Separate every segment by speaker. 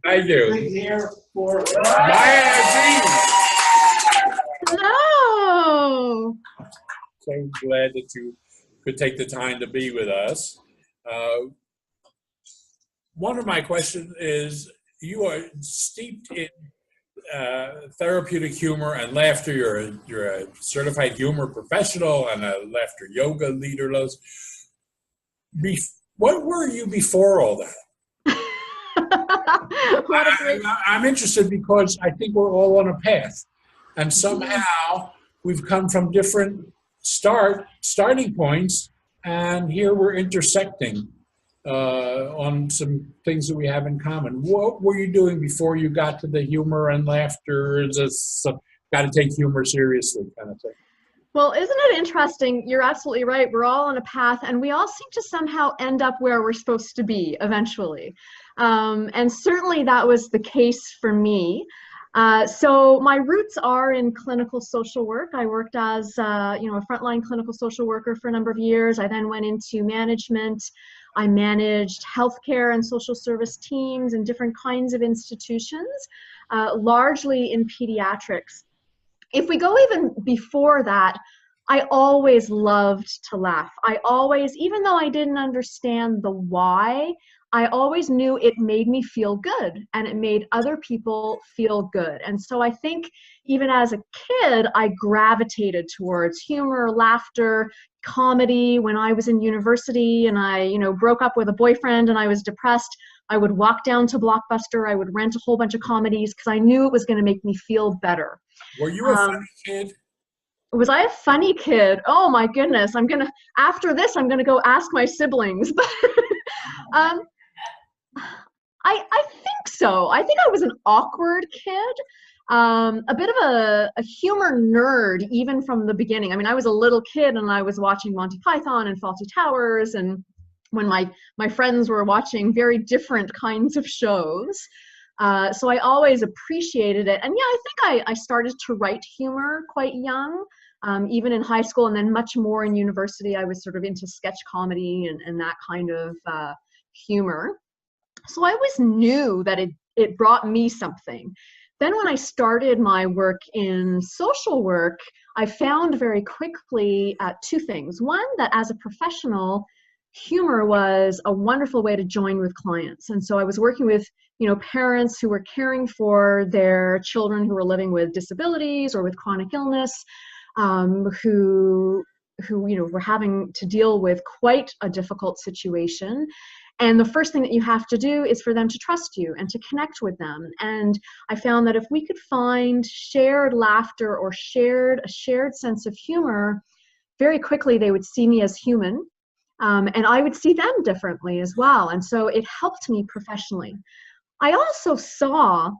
Speaker 1: I do.
Speaker 2: Here for
Speaker 1: Maya Z.
Speaker 3: Hello.
Speaker 1: So glad that you could take the time to be with us. One of my questions is, you are steeped in therapeutic humor and laughter. You're a certified humor professional and a laughter yoga leader. What were you before all that? I'm interested because I think we're all on a path, and somehow we've come from different starting points, and here we're intersecting on some things that we have in common. What were you doing before you got to the humor and laughter? Got to take humor seriously kind of thing?
Speaker 3: Well, isn't it interesting? You're absolutely right. We're all on a path, and we all seem to somehow end up where we're supposed to be eventually. And certainly that was the case for me. So my roots are in clinical social work. I worked as a frontline clinical social worker for a number of years. I then went into management. I managed healthcare and social service teams in different kinds of institutions, largely in pediatrics. If we go even before that, I always loved to laugh. Even though I didn't understand the why, I always knew it made me feel good and it made other people feel good. And so I think even as a kid, I gravitated towards humor, laughter, comedy. When I was in university and I, broke up with a boyfriend and I was depressed, I would walk down to Blockbuster. I would rent a whole bunch of comedies because I knew it was going to make me feel better.
Speaker 1: Were you a funny kid?
Speaker 3: Was I a funny kid? Oh my goodness. After this, I'm going to go ask my siblings. I think so. I think I was an awkward kid, a bit of a humor nerd, even from the beginning. I mean, I was a little kid and I was watching Monty Python and Fawlty Towers, and when my friends were watching very different kinds of shows. So I always appreciated it. And yeah, I think I started to write humor quite young, even in high school, and then much more in university. I was sort of into sketch comedy and that kind of humor. So I always knew that it brought me something. Then when I started my work in social work, I found very quickly two things. One, that as a professional, humor was a wonderful way to join with clients. And so I was working with, parents who were caring for their children who were living with disabilities or with chronic illness, who were having to deal with quite a difficult situation. And the first thing that you have to do is for them to trust you and to connect with them. And I found that if we could find shared laughter or a shared sense of humor, very quickly they would see me as human. And I would see them differently as well. And so it helped me professionally. I also saw,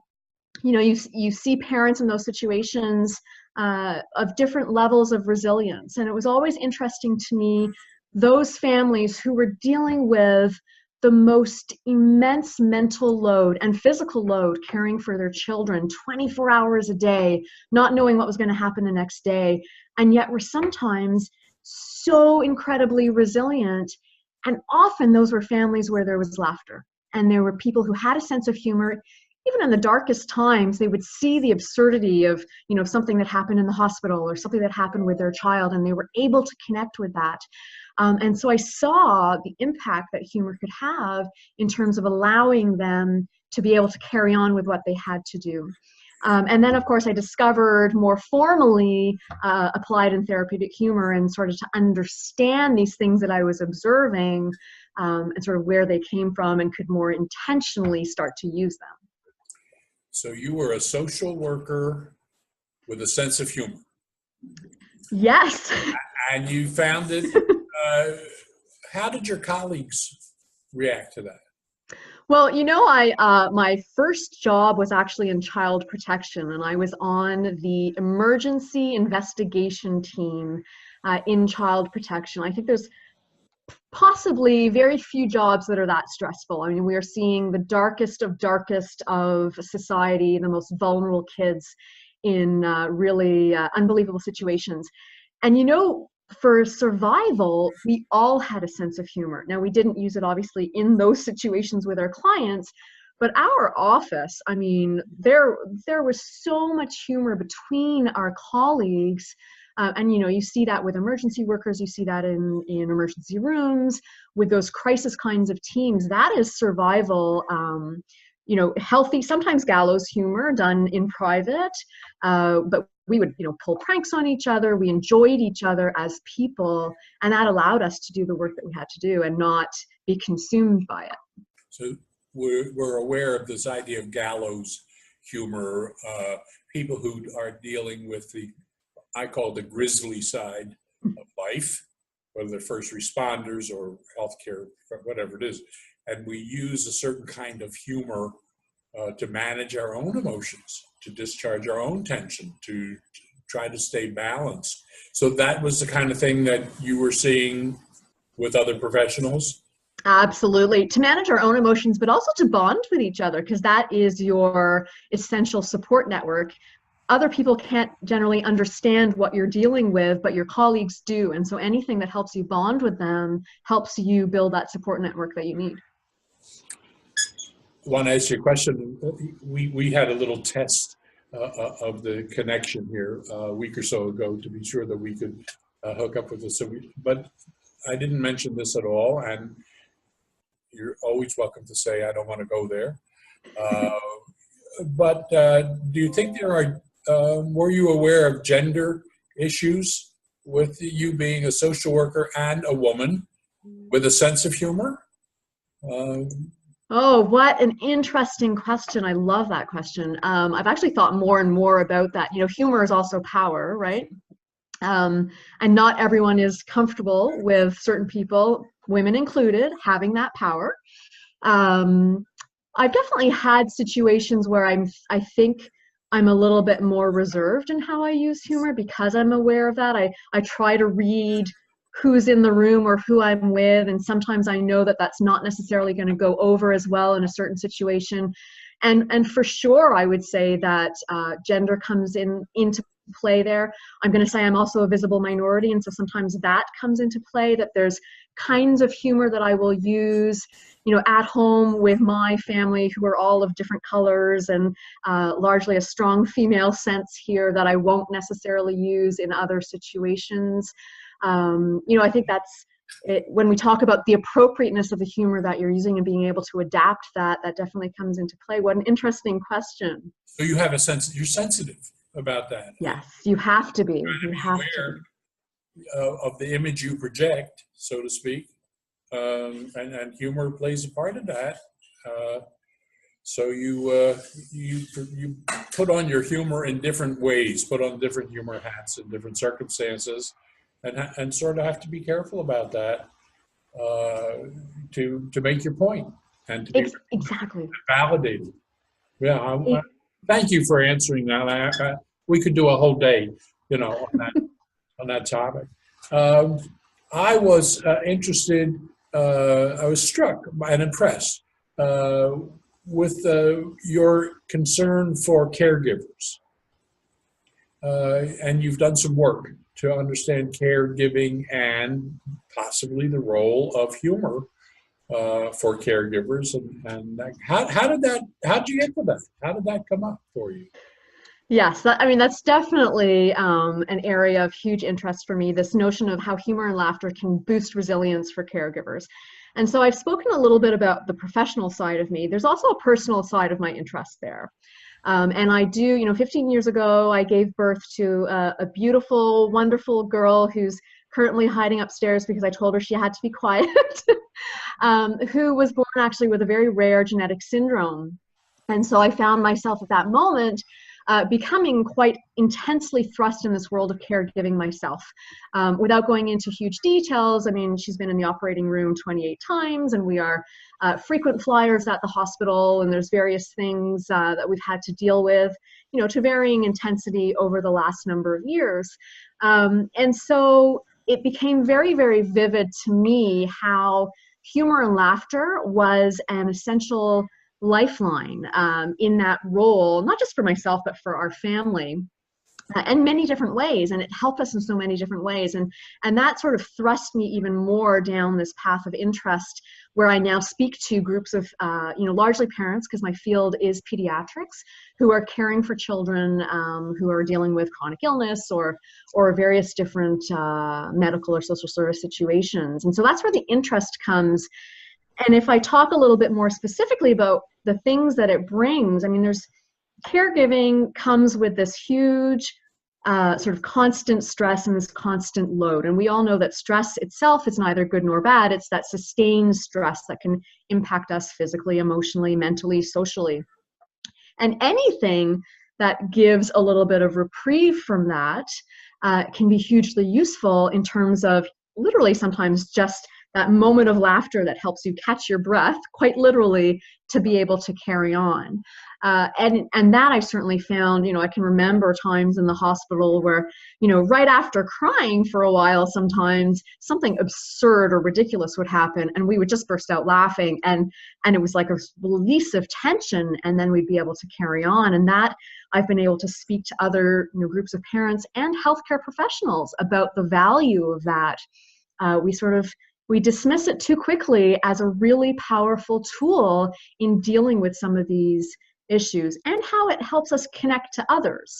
Speaker 3: you see parents in those situations of different levels of resilience. And it was always interesting to me, those families who were dealing with the most immense mental load and physical load caring for their children 24 hours a day, not knowing what was going to happen the next day, and yet were sometimes so incredibly resilient. And often those were families where there was laughter and there were people who had a sense of humor. Even in the darkest times, they would see the absurdity of, something that happened in the hospital or something that happened with their child, and they were able to connect with that. And so I saw the impact that humor could have in terms of allowing them to be able to carry on with what they had to do. And then, of course, I discovered more formally applied and therapeutic humor and started to understand these things that I was observing and sort of where they came from and could more intentionally start to use them.
Speaker 1: So you were a social worker with a sense of humor.
Speaker 3: Yes.
Speaker 1: And you found it. How did your colleagues react to that?
Speaker 3: Well, my first job was actually in child protection, and I was on the emergency investigation team in child protection. I think there's possibly very few jobs that are that stressful. I mean, we are seeing the darkest of society, the most vulnerable kids in really unbelievable situations. And for survival, we all had a sense of humor. Now, we didn't use it obviously in those situations with our clients, But our office, I mean, there was so much humor between our colleagues. And you know, you see that with emergency workers, you see that in emergency rooms, with those crisis kinds of teams. That is survival, you know, healthy, sometimes gallows humor done in private, but we would, you know, pull pranks on each other. We enjoyed each other as people, and that allowed us to do the work that we had to do and not be consumed by it.
Speaker 1: So we're aware of this idea of gallows humor, people who are dealing with I call the grisly side of life, whether they're first responders or healthcare, whatever it is. And we use a certain kind of humor to manage our own emotions, to discharge our own tension, to try to stay balanced. So that was the kind of thing that you were seeing with other professionals?
Speaker 3: Absolutely. To manage our own emotions, but also to bond with each other, because that is your essential support network. Other people can't generally understand what you're dealing with, but your colleagues do. And so anything that helps you bond with them helps you build that support network that you need.
Speaker 1: I want to ask you a question. We had a little test of the connection here a week or so ago to be sure that we could hook up with this. But I didn't mention this at all, and you're always welcome to say I don't want to go there. But do you think there are, were you aware of gender issues with you being a social worker and a woman with a sense of humor?
Speaker 3: Oh, what an interesting question. I love that question. I've actually thought more and more about that. You know, humor is also power, right? And not everyone is comfortable with certain people, women included, having that power. I've definitely had situations where I think I'm a little bit more reserved in how I use humor because I'm aware of that. I try to read who's in the room or who I'm with, and sometimes I know that that's not necessarily going to go over as well in a certain situation. And for sure, I would say that gender comes into play there. I'm going to say I'm also a visible minority, and so sometimes that comes into play, that there's kinds of humor that I will use, you know, at home with my family who are all of different colors and largely a strong female sense here that I won't necessarily use in other situations. You know, I think that's it. When we talk about the appropriateness of the humor that you're using and being able to adapt that, that definitely comes into play. What an interesting question.
Speaker 1: So you have a sense, you're sensitive about that.
Speaker 3: Yes, you have to be. You have to be.
Speaker 1: Of the image you project, so to speak, and humor plays a part of that. So you put on your humor in different ways, put on different humor hats in different circumstances, and sort of have to be careful about that to make your point and to be
Speaker 3: exactly
Speaker 1: validated. Yeah, thank you for answering that. We could do a whole day, you know, on that topic. I was interested. I was struck and impressed with your concern for caregivers, and you've done some work to understand caregiving and possibly the role of humor for caregivers. And how'd you get to that? How did that come up for you?
Speaker 3: Yes, I mean, that's definitely an area of huge interest for me, this notion of how humor and laughter can boost resilience for caregivers. And so I've spoken a little bit about the professional side of me. There's also a personal side of my interest there. And I do, you know, 15 years ago, I gave birth to a beautiful, wonderful girl who's currently hiding upstairs because I told her she had to be quiet, who was born actually with a very rare genetic syndrome. And so I found myself at that moment becoming quite intensely thrust in this world of caregiving myself. Without going into huge details, I mean, she's been in the operating room 28 times, and we are frequent flyers at the hospital, and there's various things that we've had to deal with, you know, to varying intensity over the last number of years. And so it became very, very vivid to me how humor and laughter was an essential lifeline in that role, not just for myself, but for our family. in many different ways, and it helped us in so many different ways, and that sort of thrust me even more down this path of interest, where I now speak to groups of largely parents, because my field is pediatrics, who are caring for children who are dealing with chronic illness or various different medical or social service situations. And so that's where the interest comes. And if I talk a little bit more specifically about the things that it brings, I mean, caregiving comes with this huge sort of constant stress and this constant load. And we all know that stress itself is neither good nor bad. It's that sustained stress that can impact us physically, emotionally, mentally, socially. And anything that gives a little bit of reprieve from that can be hugely useful in terms of literally sometimes just that moment of laughter that helps you catch your breath, quite literally, to be able to carry on. And that I certainly found, I can remember times in the hospital where, right after crying for a while, sometimes something absurd or ridiculous would happen and we would just burst out laughing, and it was like a release of tension, and then we'd be able to carry on. And that I've been able to speak to other groups of parents and healthcare professionals about the value of that. We dismiss it too quickly as a really powerful tool in dealing with some of these issues, and how it helps us connect to others.